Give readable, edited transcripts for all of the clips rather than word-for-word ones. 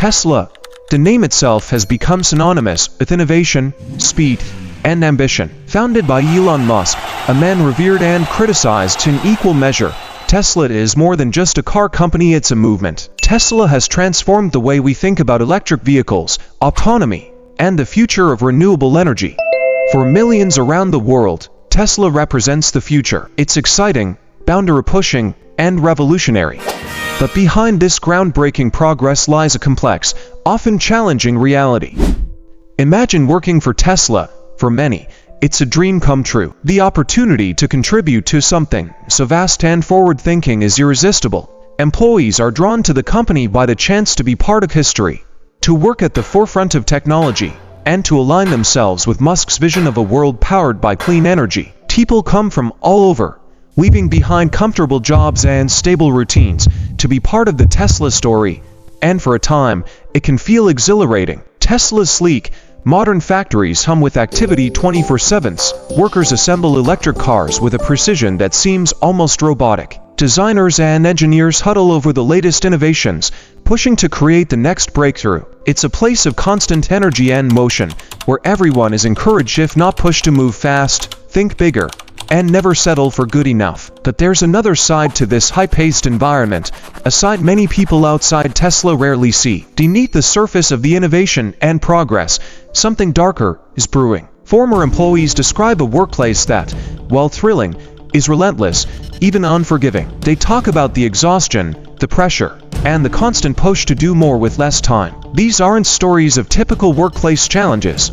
Tesla, the name itself, has become synonymous with innovation, speed, and ambition. Founded by Elon Musk, a man revered and criticized in equal measure, Tesla is more than just a car company, it's a movement. Tesla has transformed the way we think about electric vehicles, autonomy, and the future of renewable energy. For millions around the world, Tesla represents the future. It's exciting, boundary-pushing, and revolutionary. But behind this groundbreaking progress lies a complex, often challenging reality. Imagine working for Tesla. For many, it's a dream come true. The opportunity to contribute to something so vast and forward-thinking is irresistible. Employees are drawn to the company by the chance to be part of history, to work at the forefront of technology, and to align themselves with Musk's vision of a world powered by clean energy. People come from all over, leaving behind comfortable jobs and stable routines to be part of the Tesla story, and for a time, it can feel exhilarating. Tesla's sleek, modern factories hum with activity 24/7. Workers assemble electric cars with a precision that seems almost robotic. Designers and engineers huddle over the latest innovations, pushing to create the next breakthrough. It's a place of constant energy and motion, where everyone is encouraged, if not pushed, to move fast, think bigger, and never settle for good enough. But there's another side to this high-paced environment, a side many people outside Tesla rarely see. Beneath the surface of the innovation and progress, something darker is brewing. Former employees describe a workplace that, while thrilling, is relentless, even unforgiving. They talk about the exhaustion, the pressure, and the constant push to do more with less time. These aren't stories of typical workplace challenges.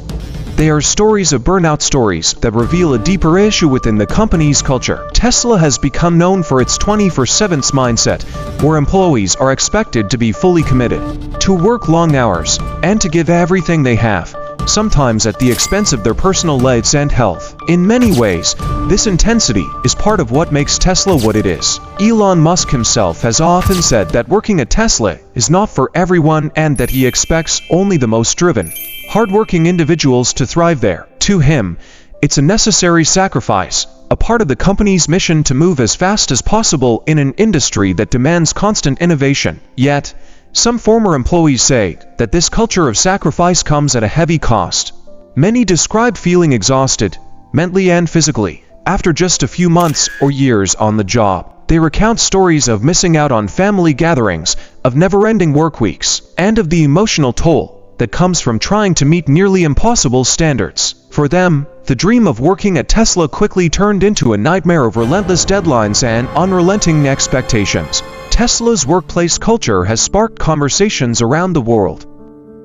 They are stories of burnout, stories that reveal a deeper issue within the company's culture. Tesla has become known for its 24/7 mindset, where employees are expected to be fully committed, to work long hours, and to give everything they have, sometimes at the expense of their personal lives and health. In many ways, this intensity is part of what makes Tesla what it is. Elon Musk himself has often said that working at Tesla is not for everyone, and that he expects only the most driven, hardworking individuals to thrive there. To him, it's a necessary sacrifice, a part of the company's mission to move as fast as possible in an industry that demands constant innovation. Yet, some former employees say that this culture of sacrifice comes at a heavy cost. Many describe feeling exhausted, mentally and physically, after just a few months or years on the job. They recount stories of missing out on family gatherings, of never-ending work weeks, and of the emotional toll that comes from trying to meet nearly impossible standards. For them, the dream of working at Tesla quickly turned into a nightmare of relentless deadlines and unrelenting expectations. Tesla's workplace culture has sparked conversations around the world.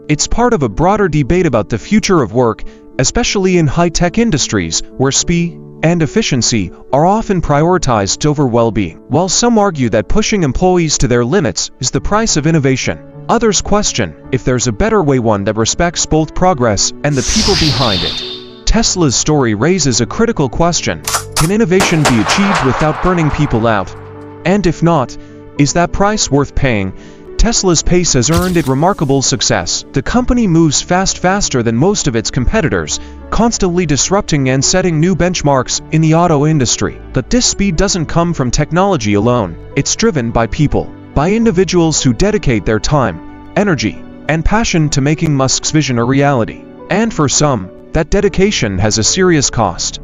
It's part of a broader debate about the future of work, especially in high-tech industries, where speed and efficiency are often prioritized over well-being. While some argue that pushing employees to their limits is the price of innovation, others question if there's a better way, one that respects both progress and the people behind it. Tesla's story raises a critical question: can innovation be achieved without burning people out? And if not, is that price worth paying? Tesla's pace has earned it remarkable success. The company moves faster than most of its competitors, constantly disrupting and setting new benchmarks in the auto industry. But this speed doesn't come from technology alone. It's driven by people, by individuals who dedicate their time, energy, and passion to making Musk's vision a reality. And for some, that dedication has a serious cost.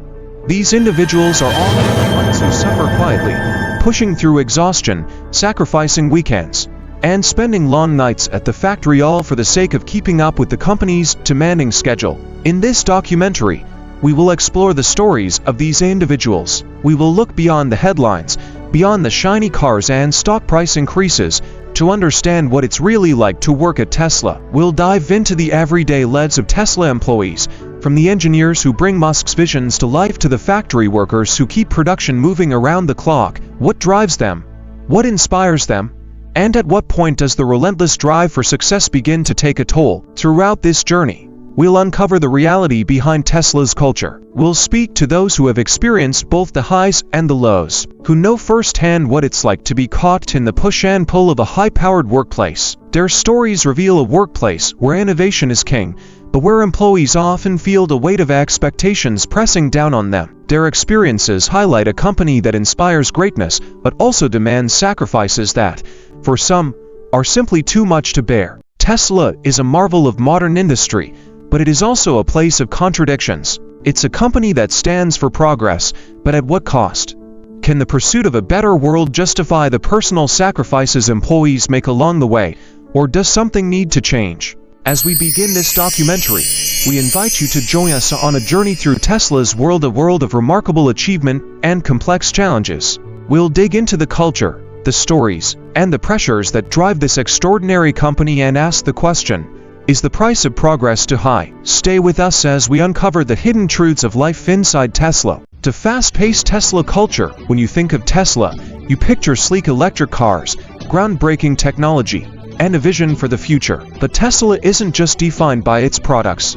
These individuals are often the ones who suffer quietly, pushing through exhaustion, sacrificing weekends, and spending long nights at the factory, all for the sake of keeping up with the company's demanding schedule. In this documentary, we will explore the stories of these individuals. We will look beyond the headlines, beyond the shiny cars and stock price increases, to understand what it's really like to work at Tesla. We'll dive into the everyday lives of Tesla employees, from the engineers who bring Musk's visions to life to the factory workers who keep production moving around the clock. What drives them? What inspires them? And at what point does the relentless drive for success begin to take a toll? Throughout this journey, we'll uncover the reality behind Tesla's culture. We'll speak to those who have experienced both the highs and the lows, who know firsthand what it's like to be caught in the push and pull of a high-powered workplace. Their stories reveal a workplace where innovation is king, but where employees often feel the weight of expectations pressing down on them. Their experiences highlight a company that inspires greatness, but also demands sacrifices that, for some, are simply too much to bear. Tesla is a marvel of modern industry, but it is also a place of contradictions. It's a company that stands for progress, but at what cost? Can the pursuit of a better world justify the personal sacrifices employees make along the way, or does something need to change? As we begin this documentary, we invite you to join us on a journey through Tesla's world, a world of remarkable achievement and complex challenges. We'll dig into the culture, the stories, and the pressures that drive this extraordinary company and ask the question, is the price of progress too high? Stay with us as we uncover the hidden truths of life inside Tesla. The fast-paced Tesla culture. When you think of Tesla, you picture sleek electric cars, groundbreaking technology, and a vision for the future. But Tesla isn't just defined by its products.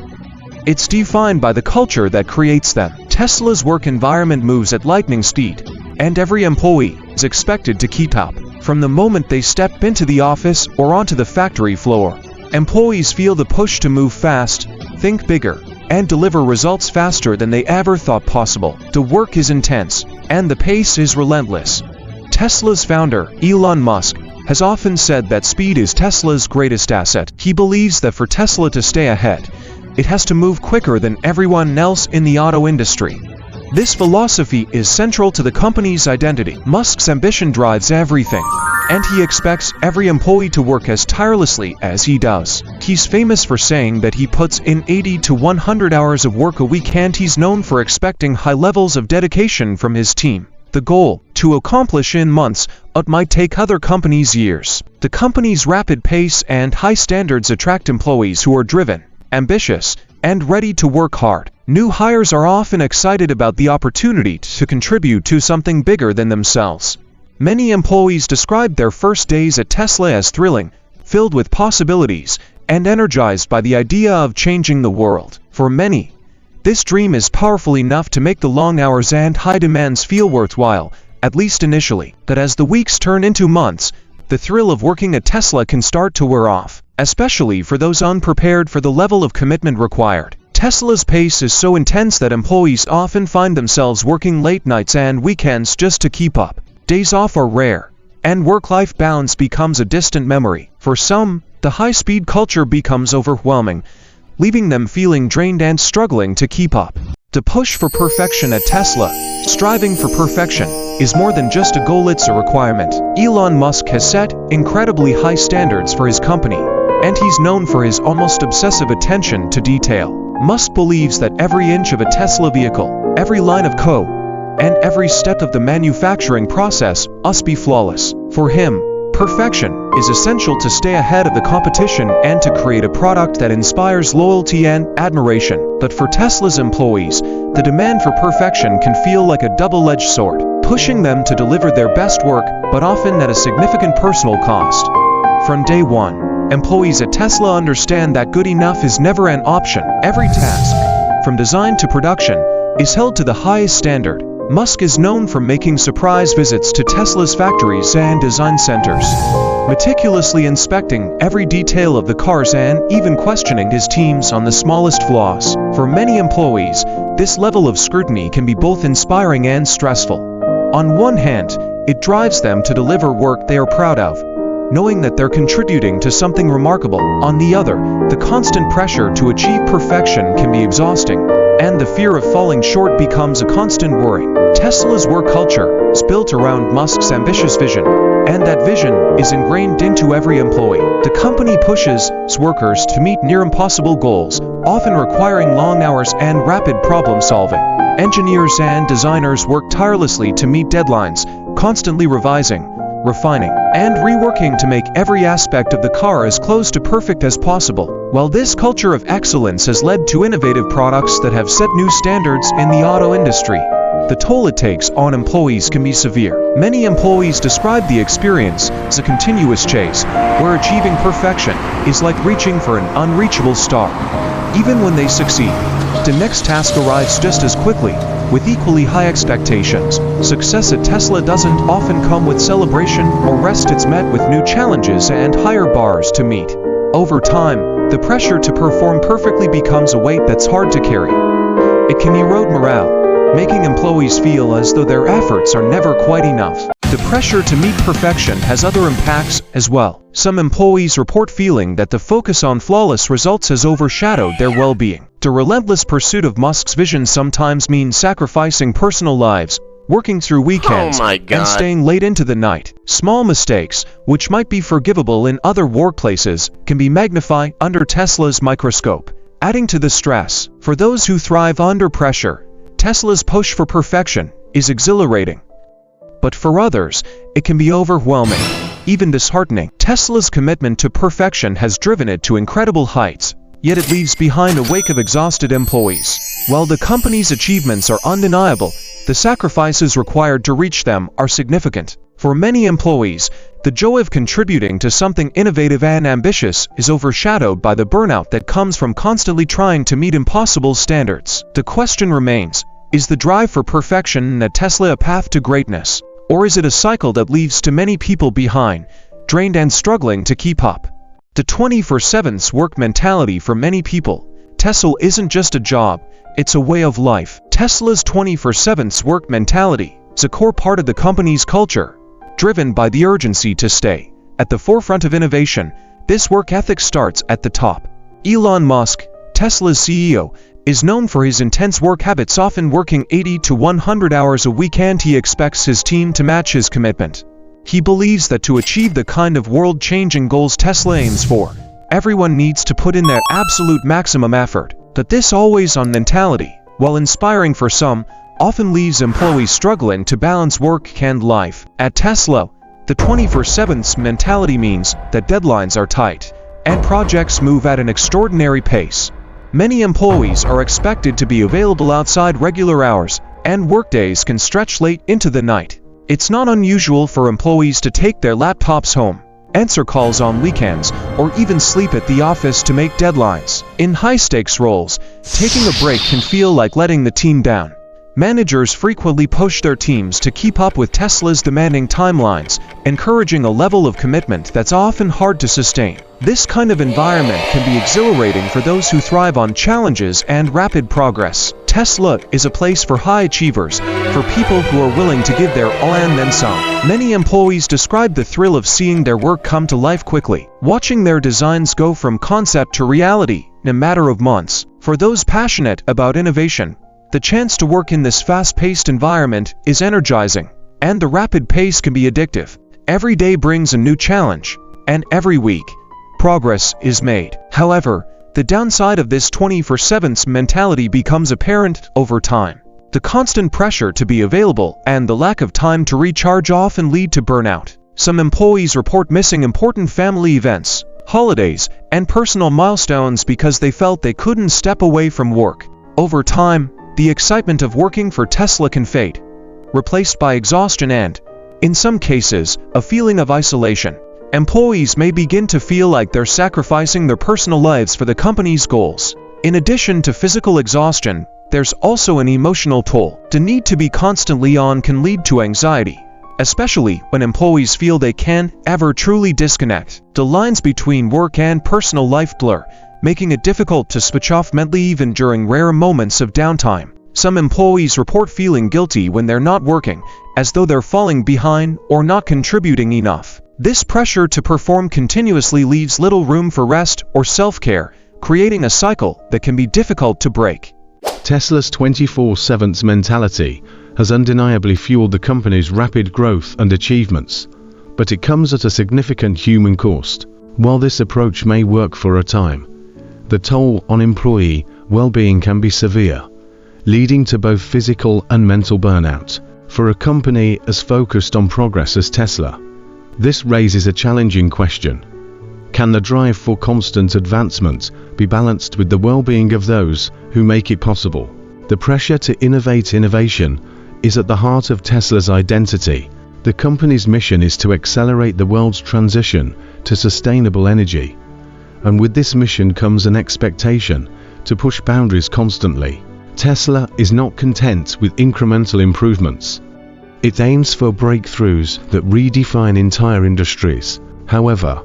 It's defined by the culture that creates them. Tesla's work environment moves at lightning speed, and every employee is expected to keep up. From the moment they step into the office or onto the factory floor, employees feel the push to move fast, think bigger, and deliver results faster than they ever thought possible. The work is intense, and the pace is relentless. Tesla's founder, Elon Musk, has often said that speed is Tesla's greatest asset. He believes that for Tesla to stay ahead, it has to move quicker than everyone else in the auto industry. This philosophy is central to the company's identity. Musk's ambition drives everything, and he expects every employee to work as tirelessly as he does. He's famous for saying that he puts in 80 to 100 hours of work a week, and he's known for expecting high levels of dedication from his team. The goal, to accomplish in months, what might take other companies years. The company's rapid pace and high standards attract employees who are driven, ambitious, and ready to work hard. New hires are often excited about the opportunity to contribute to something bigger than themselves. Many employees describe their first days at Tesla as thrilling, filled with possibilities, and energized by the idea of changing the world. For many, this dream is powerful enough to make the long hours and high demands feel worthwhile, at least initially. But as the weeks turn into months, the thrill of working at Tesla can start to wear off, especially for those unprepared for the level of commitment required. Tesla's pace is so intense that employees often find themselves working late nights and weekends just to keep up. Days off are rare, and work-life balance becomes a distant memory. For some, the high-speed culture becomes overwhelming, leaving them feeling drained and struggling to keep up. The push for perfection at Tesla, striving for perfection, is more than just a goal, it's a requirement. Elon Musk has set incredibly high standards for his company, and he's known for his almost obsessive attention to detail. Musk believes that every inch of a Tesla vehicle, every line of code, and every step of the manufacturing process must be flawless. For him, perfection is essential to stay ahead of the competition and to create a product that inspires loyalty and admiration. But for Tesla's employees, the demand for perfection can feel like a double-edged sword, pushing them to deliver their best work, but often at a significant personal cost. From day one, employees at Tesla understand that good enough is never an option. Every task, from design to production, is held to the highest standard. Musk is known for making surprise visits to Tesla's factories and design centers, meticulously inspecting every detail of the cars and even questioning his teams on the smallest flaws. For many employees, this level of scrutiny can be both inspiring and stressful. On one hand, it drives them to deliver work they are proud of, knowing that they're contributing to something remarkable. On the other, the constant pressure to achieve perfection can be exhausting, and the fear of falling short becomes a constant worry. Tesla's work culture is built around Musk's ambitious vision, and that vision is ingrained into every employee. The company pushes its workers to meet near-impossible goals, often requiring long hours and rapid problem-solving. Engineers and designers work tirelessly to meet deadlines, constantly revising, refining, and reworking to make every aspect of the car as close to perfect as possible. While this culture of excellence has led to innovative products that have set new standards in the auto industry, the toll it takes on employees can be severe. Many employees describe the experience as a continuous chase, where achieving perfection is like reaching for an unreachable star. Even when they succeed, the next task arrives just as quickly, with equally high expectations. Success at Tesla doesn't often come with celebration or rest, it's met with new challenges and higher bars to meet. Over time, the pressure to perform perfectly becomes a weight that's hard to carry. It can erode morale, making employees feel as though their efforts are never quite enough. the pressure to meet perfection has other impacts as well. Some employees report feeling that the focus on flawless results has overshadowed their well-being. The relentless pursuit of Musk's vision sometimes means sacrificing personal lives, working through weekends, and staying late into the night. Small mistakes, which might be forgivable in other workplaces, can be magnified under Tesla's microscope, adding to the stress. For those who thrive under pressure, Tesla's push for perfection is exhilarating. But for others, it can be overwhelming, even disheartening. Tesla's commitment to perfection has driven it to incredible heights, yet it leaves behind a wake of exhausted employees. While the company's achievements are undeniable, the sacrifices required to reach them are significant. For many employees, the joy of contributing to something innovative and ambitious is overshadowed by the burnout that comes from constantly trying to meet impossible standards. The question remains, is the drive for perfection at Tesla a path to greatness? Or is it a cycle that leaves too many people behind, drained and struggling to keep up? The 24/7 work mentality for many people. Tesla isn't just a job, it's a way of life. Tesla's 24/7 work mentality is a core part of the company's culture, driven by the urgency to stay at the forefront of innovation. This work ethic starts at the top. Elon Musk, Tesla's CEO, is known for his intense work habits, often working 80 to 100 hours a week, and he expects his team to match his commitment. He believes that to achieve the kind of world-changing goals Tesla aims for, everyone needs to put in their absolute maximum effort. But this always-on mentality, while inspiring for some, often leaves employees struggling to balance work and life. At Tesla, the 24/7 mentality means that deadlines are tight, and projects move at an extraordinary pace. Many employees are expected to be available outside regular hours, and workdays can stretch late into the night. It's not unusual for employees to take their laptops home, answer calls on weekends, or even sleep at the office to make deadlines. In high-stakes roles, taking a break can feel like letting the team down. Managers frequently push their teams to keep up with Tesla's demanding timelines, encouraging a level of commitment that's often hard to sustain. This kind of environment can be exhilarating for those who thrive on challenges and rapid progress. Tesla is a place for high achievers, for people who are willing to give their all and then some. Many employees describe the thrill of seeing their work come to life quickly, watching their designs go from concept to reality in a matter of months. For those passionate about innovation, the chance to work in this fast-paced environment is energizing, and the rapid pace can be addictive. Every day brings a new challenge, and every week, progress is made. However, the downside of this 24/7 mentality becomes apparent over time. The constant pressure to be available and the lack of time to recharge often lead to burnout. Some employees report missing important family events, holidays, and personal milestones because they felt they couldn't step away from work. Over time, the excitement of working for Tesla can fade, replaced by exhaustion and, in some cases, a feeling of isolation. Employees may begin to feel like they're sacrificing their personal lives for the company's goals. In addition to physical exhaustion, there's also an emotional toll. The need to be constantly on can lead to anxiety, especially when employees feel they can't ever truly disconnect. The lines between work and personal life blur, making it difficult to switch off mentally even during rare moments of downtime. Some employees report feeling guilty when they're not working, as though they're falling behind or not contributing enough. This pressure to perform continuously leaves little room for rest or self-care, creating a cycle that can be difficult to break. Tesla's 24/7 mentality has undeniably fueled the company's rapid growth and achievements, but it comes at a significant human cost. While this approach may work for a time, the toll on employee well-being can be severe, leading to both physical and mental burnout. For a company as focused on progress as Tesla, this raises a challenging question. Can the drive for constant advancement be balanced with the well-being of those who make it possible? The pressure to innovation is at the heart of Tesla's identity. The company's mission is to accelerate the world's transition to sustainable energy. And with this mission comes an expectation to push boundaries constantly. Tesla is not content with incremental improvements. It aims for breakthroughs that redefine entire industries. However,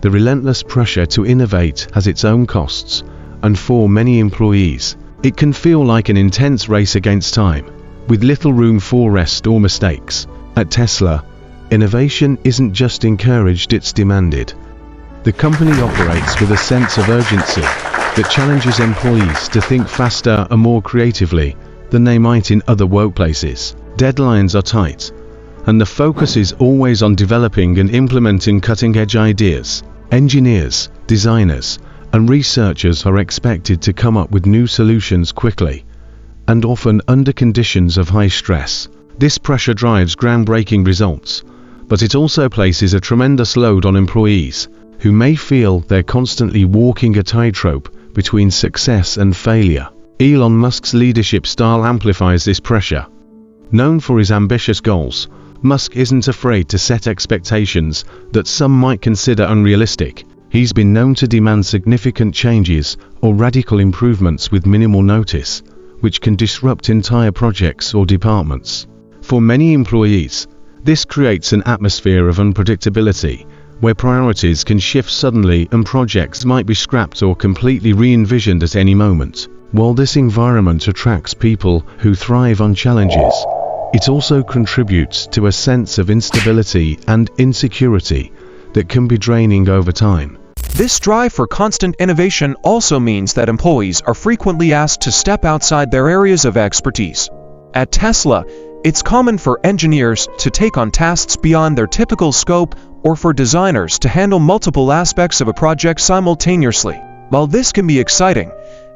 the relentless pressure to innovate has its own costs, and for many employees, it can feel like an intense race against time, with little room for rest or mistakes. At Tesla, Innovation isn't just encouraged, it's demanded. The company operates with a sense of urgency that challenges employees to think faster and more creatively than they might in other workplaces. Deadlines are tight, and the focus is always on developing and implementing cutting-edge ideas. Engineers, designers, and researchers are expected to come up with new solutions quickly, and often under conditions of high stress. This pressure drives groundbreaking results, but it also places a tremendous load on employees, who may feel they're constantly walking a tightrope between success and failure. Elon Musk's leadership style amplifies this pressure. Known for his ambitious goals, Musk isn't afraid to set expectations that some might consider unrealistic. He's been known to demand significant changes or radical improvements with minimal notice, which can disrupt entire projects or departments. For many employees, this creates an atmosphere of unpredictability, where priorities can shift suddenly and projects might be scrapped or completely re-envisioned at any moment. While this environment attracts people who thrive on challenges, it also contributes to a sense of instability and insecurity that can be draining over time. This drive for constant innovation also means that employees are frequently asked to step outside their areas of expertise. At Tesla, it's common for engineers to take on tasks beyond their typical scope, or for designers to handle multiple aspects of a project simultaneously. While this can be exciting,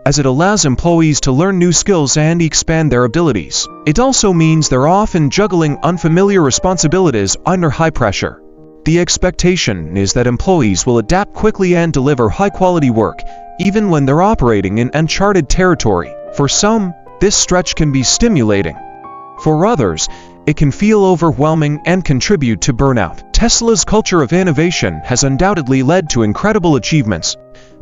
as it allows employees to learn new skills and expand their abilities, it also means they're often juggling unfamiliar responsibilities under high pressure. The expectation is that employees will adapt quickly and deliver high-quality work, even when they're operating in uncharted territory. For some, this stretch can be stimulating. For others, it can feel overwhelming and contribute to burnout. Tesla's culture of innovation has undoubtedly led to incredible achievements,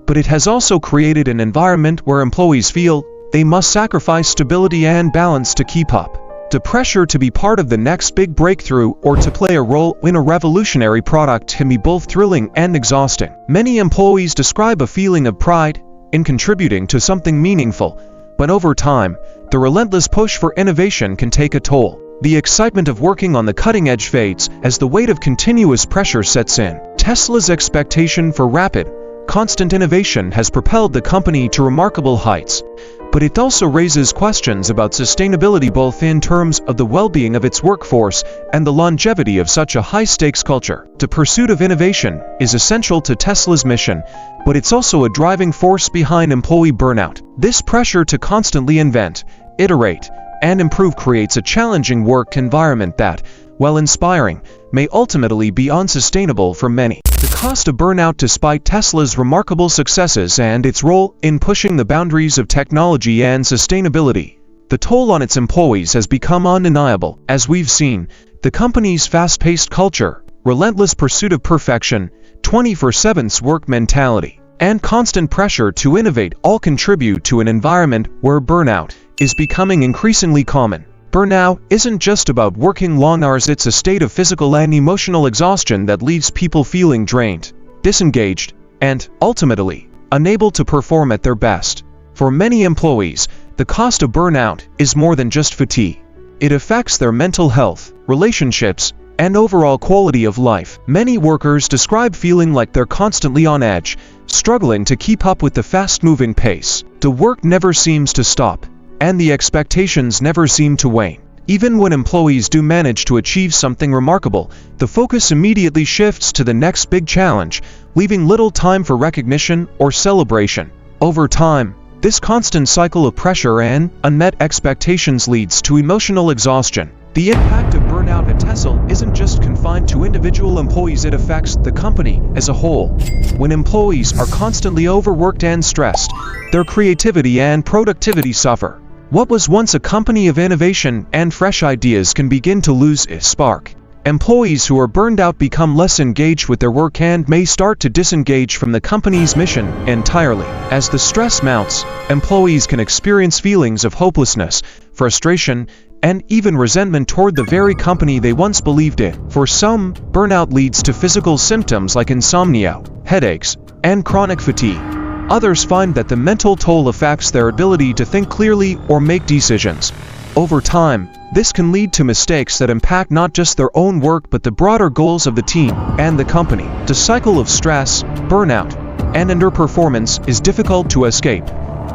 but it has also created an environment where employees feel they must sacrifice stability and balance to keep up. The pressure to be part of the next big breakthrough or to play a role in a revolutionary product can be both thrilling and exhausting. Many employees describe a feeling of pride in contributing to something meaningful, but over time, the relentless push for innovation can take a toll. The excitement of working on the cutting edge fades as the weight of continuous pressure sets in. Tesla's expectation for rapid, constant innovation has propelled the company to remarkable heights, but it also raises questions about sustainability both in terms of the well-being of its workforce and the longevity of such a high-stakes culture. The pursuit of innovation is essential to Tesla's mission, but it's also a driving force behind employee burnout. This pressure to constantly invent, iterate, and improve creates a challenging work environment that, while inspiring, may ultimately be unsustainable for many. The cost of burnout. Despite Tesla's remarkable successes and its role in pushing the boundaries of technology and sustainability, the toll on its employees has become undeniable. As we've seen, the company's fast-paced culture, relentless pursuit of perfection, 24/7 work mentality, and constant pressure to innovate all contribute to an environment where burnout is becoming increasingly common. Burnout isn't just about working long hours, it's a state of physical and emotional exhaustion that leaves people feeling drained, disengaged, and, ultimately, unable to perform at their best. For many employees, the cost of burnout is more than just fatigue. It affects their mental health, relationships, and overall quality of life. Many workers describe feeling like they're constantly on edge, struggling to keep up with the fast-moving pace. The work never seems to stop, and the expectations never seem to wane. Even when employees do manage to achieve something remarkable, the focus immediately shifts to the next big challenge, leaving little time for recognition or celebration. Over time, this constant cycle of pressure and unmet expectations leads to emotional exhaustion. The impact of burnout at Tesla isn't just confined to individual employees, it affects the company as a whole. When employees are constantly overworked and stressed, their creativity and productivity suffer. What was once a company of innovation and fresh ideas can begin to lose its spark. Employees who are burned out become less engaged with their work and may start to disengage from the company's mission entirely. As the stress mounts, employees can experience feelings of hopelessness, frustration, and even resentment toward the very company they once believed in. For some, burnout leads to physical symptoms like insomnia, headaches, and chronic fatigue. Others find that the mental toll affects their ability to think clearly or make decisions. Over time, this can lead to mistakes that impact not just their own work but the broader goals of the team and the company. The cycle of stress, burnout, and underperformance is difficult to escape,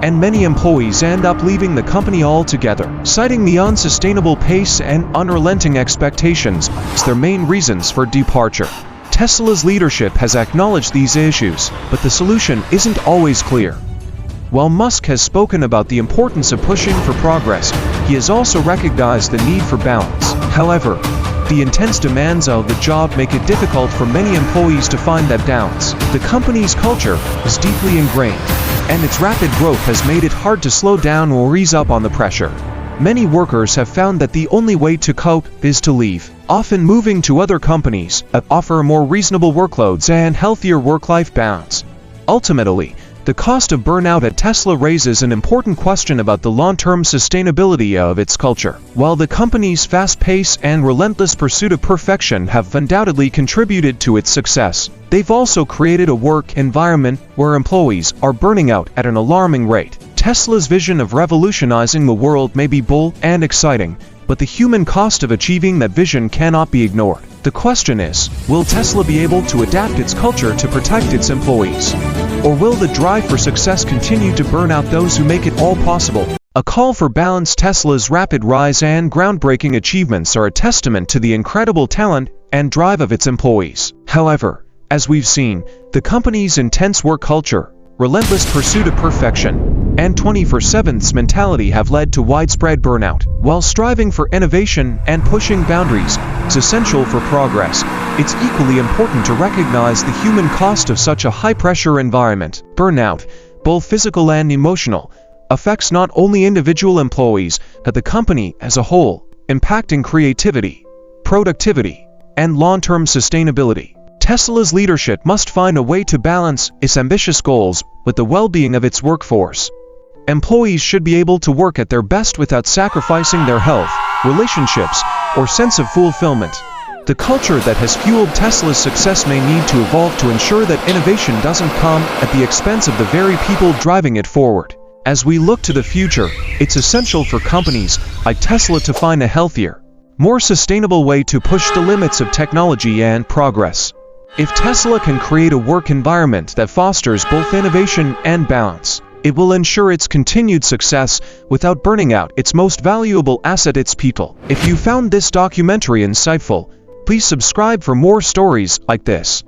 and many employees end up leaving the company altogether, citing the unsustainable pace and unrelenting expectations as their main reasons for departure. Tesla's leadership has acknowledged these issues, but the solution isn't always clear. While Musk has spoken about the importance of pushing for progress, he has also recognized the need for balance. However, the intense demands of the job make it difficult for many employees to find that balance. The company's culture is deeply ingrained, and its rapid growth has made it hard to slow down or ease up on the pressure. Many workers have found that the only way to cope is to leave, often moving to other companies that offer more reasonable workloads and healthier work-life balance. Ultimately, the cost of burnout at Tesla raises an important question about the long-term sustainability of its culture. While the company's fast pace and relentless pursuit of perfection have undoubtedly contributed to its success, they've also created a work environment where employees are burning out at an alarming rate. Tesla's vision of revolutionizing the world may be bold and exciting, but the human cost of achieving that vision cannot be ignored. The question is, will Tesla be able to adapt its culture to protect its employees? Or will the drive for success continue to burn out those who make it all possible? A call for balance. Tesla's rapid rise and groundbreaking achievements are a testament to the incredible talent and drive of its employees. However, as we've seen, the company's intense work culture, relentless pursuit of perfection, and 24/7 mentality have led to widespread burnout. While striving for innovation and pushing boundaries is essential for progress, it's equally important to recognize the human cost of such a high-pressure environment. Burnout, both physical and emotional, affects not only individual employees but the company as a whole, impacting creativity, productivity, and long-term sustainability. Tesla's leadership must find a way to balance its ambitious goals with the well-being of its workforce. Employees should be able to work at their best without sacrificing their health, relationships, or sense of fulfillment. The culture that has fueled Tesla's success may need to evolve to ensure that innovation doesn't come at the expense of the very people driving it forward. As we look to the future, it's essential for companies like Tesla to find a healthier, more sustainable way to push the limits of technology and progress. If Tesla can create a work environment that fosters both innovation and balance, it will ensure its continued success without burning out its most valuable asset, its people. If you found this documentary insightful, please subscribe for more stories like this.